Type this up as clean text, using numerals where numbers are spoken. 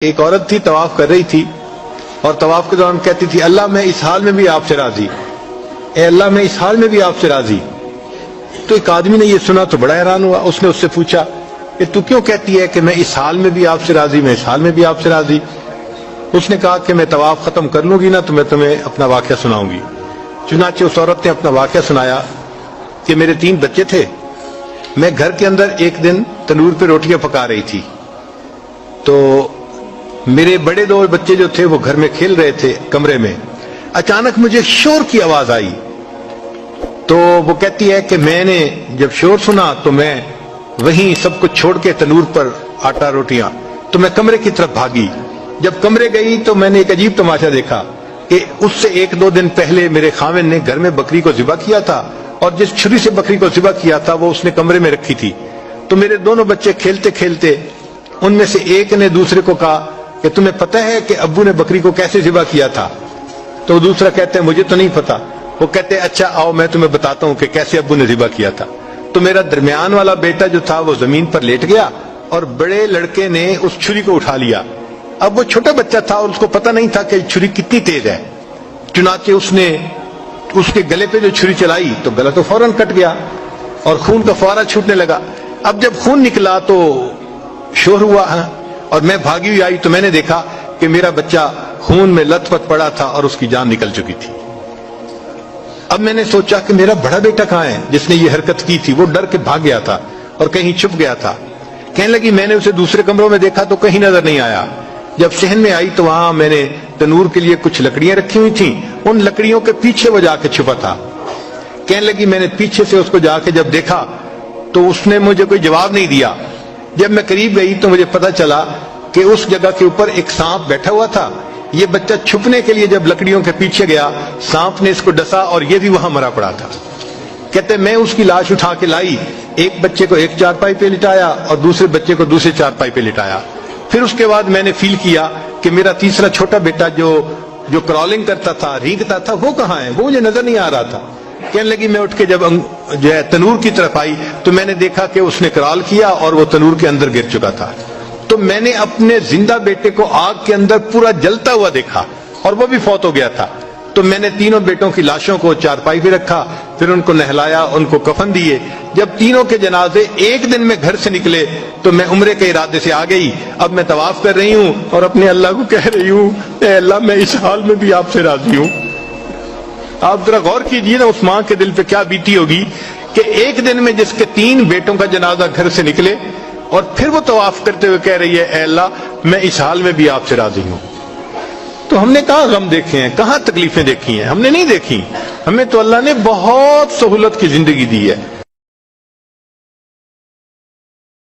ایک عورت تھی طواف کر رہی تھی اور طواف کے دوران کہتی تھی اللہ میں اس حال میں بھی آپ سے راضی، اے اللہ میں اس حال میں بھی آپ سے راضی۔ تو ایک آدمی نے یہ سنا تو بڑا حیران ہوا، اس نے اس سے پوچھا کہ تو کیوں کہتی ہے کہ میں اس حال میں بھی آپ سے راضی، میں اس حال میں بھی آپ سے راضی؟ اس نے کہا کہ میں طواف ختم کر لوں گی نا تو میں تمہیں اپنا واقعہ سناؤں گی۔ چنانچہ اس عورت نے اپنا واقعہ سنایا کہ میرے 3 بچے تھے، میں گھر کے اندر ایک دن تنور پہ روٹیاں پکا رہی تھی تو میرے بڑے 2 بچے جو تھے وہ گھر میں کھیل رہے تھے کمرے میں، اچانک مجھے شور کی آواز آئی تو وہ کہتی ہے کہ میں نے جب شور سنا تو میں وہیں سب کچھ چھوڑ کے تنور پر آٹا روٹیاں تو میں کمرے کی طرف بھاگی۔ جب کمرے گئی تو میں نے ایک عجیب تماشا دیکھا کہ اس سے 1-2 دن پہلے میرے خاوند نے گھر میں بکری کو ذبح کیا تھا اور جس چھری سے بکری کو ذبح کیا تھا وہ اس نے کمرے میں رکھی تھی۔ تو میرے دونوں بچے کھیلتے کھیلتے ان میں سے ایک نے دوسرے کو کہا کہ تمہیں پتہ ہے کہ ابو نے بکری کو کیسے ذبح کیا تھا؟ تو دوسرا کہتے ہیں مجھے تو نہیں پتا۔ وہ کہتے ہیں اچھا آؤ میں تمہیں بتاتا ہوں کہ کیسے ابو نے ذبح کیا تھا۔ تو میرا درمیان والا بیٹا جو تھا وہ زمین پر لیٹ گیا اور بڑے لڑکے نے اس چھری کو اٹھا لیا۔ اب وہ چھوٹا بچہ تھا اور اس کو پتہ نہیں تھا کہ چھری کتنی تیز ہے، چنانچہ اس نے اس کے گلے پہ جو چھری چلائی تو گلا تو فوراً کٹ گیا اور خون کا فوارہ چھوٹنے لگا۔ اب جب خون نکلا تو شور ہوا اور میں بھاگی ہوئی آئی تو میں نے دیکھا کہ میرا بچہ خون میں لت پت پڑا تھا اور اس کی جان نکل چکی تھی۔ اب میں نے سوچا کہ میرا بڑا بیٹا کہاں ہے جس نے یہ حرکت کی تھی؟ وہ ڈر کے بھاگ گیا تھا اور کہیں چھپ گیا تھا۔ کہنے لگی میں نے اسے دوسرے کمروں میں دیکھا تو کہیں نظر نہیں آیا۔ جب صحن میں آئی تو وہاں میں نے تنور کے لیے کچھ لکڑیاں رکھی ہوئی تھیں، ان لکڑیوں کے پیچھے وہ جا کے چھپا تھا۔ کہنے لگی میں نے پیچھے سے اس کو جا کے جب دیکھا تو اس نے مجھے کوئی جواب نہیں دیا۔ جب میں قریب گئی تو مجھے پتا چلا کہ اس جگہ کے اوپر ایک سانپ بیٹھا ہوا تھا۔ یہ بچہ چھپنے کے لیے جب لکڑیوں کے پیچھے گیا سانپ نے اس کو ڈسا اور یہ بھی وہاں مرا پڑا تھا۔ کہتے میں اس کی لاش اٹھا کے لائی، ایک بچے کو ایک چارپائی پہ لٹایا اور دوسرے بچے کو دوسرے چارپائی پہ لٹایا۔ پھر اس کے بعد میں نے فیل کیا کہ میرا تیسرا چھوٹا بیٹا جو کرالنگ کرتا تھا، رینگتا تھا، وہ کہاں ہے؟ وہ مجھے نظر نہیں آ رہا تھا۔ کہنے لگی میں اٹھ کے جب جو ہے تنور کی طرف آئی تو میں نے دیکھا کہ اس نے کرال کیا اور وہ تنور کے اندر گر چکا تھا۔ تو میں نے اپنے زندہ بیٹے کو آگ کے اندر پورا جلتا ہوا دیکھا اور وہ بھی فوت ہو گیا تھا۔ تو میں نے تینوں بیٹوں کی لاشوں کو چارپائی پہ رکھا، پھر ان کو نہلایا، ان کو کفن دیے۔ جب تینوں کے جنازے ایک دن میں گھر سے نکلے تو میں عمرے کے ارادے سے آ گئی۔ اب میں طواف کر رہی ہوں اور اپنے اللہ کو کہہ رہی ہوں اے اللہ میں اس حال میں بھی آپ سے راضی ہوں۔ آپ ذرا غور کیجئے نا اس ماں کے دل پہ کیا بیتی ہوگی کہ ایک دن میں جس کے 3 بیٹوں کا جنازہ گھر سے نکلے اور پھر وہ طواف کرتے ہوئے کہہ رہی ہے اے اللہ میں اس حال میں بھی آپ سے راضی ہوں۔ تو ہم نے کہاں غم دیکھے ہیں، کہاں تکلیفیں دیکھی ہیں؟ ہم نے نہیں دیکھی۔ ہمیں تو اللہ نے بہت سہولت کی زندگی دی ہے۔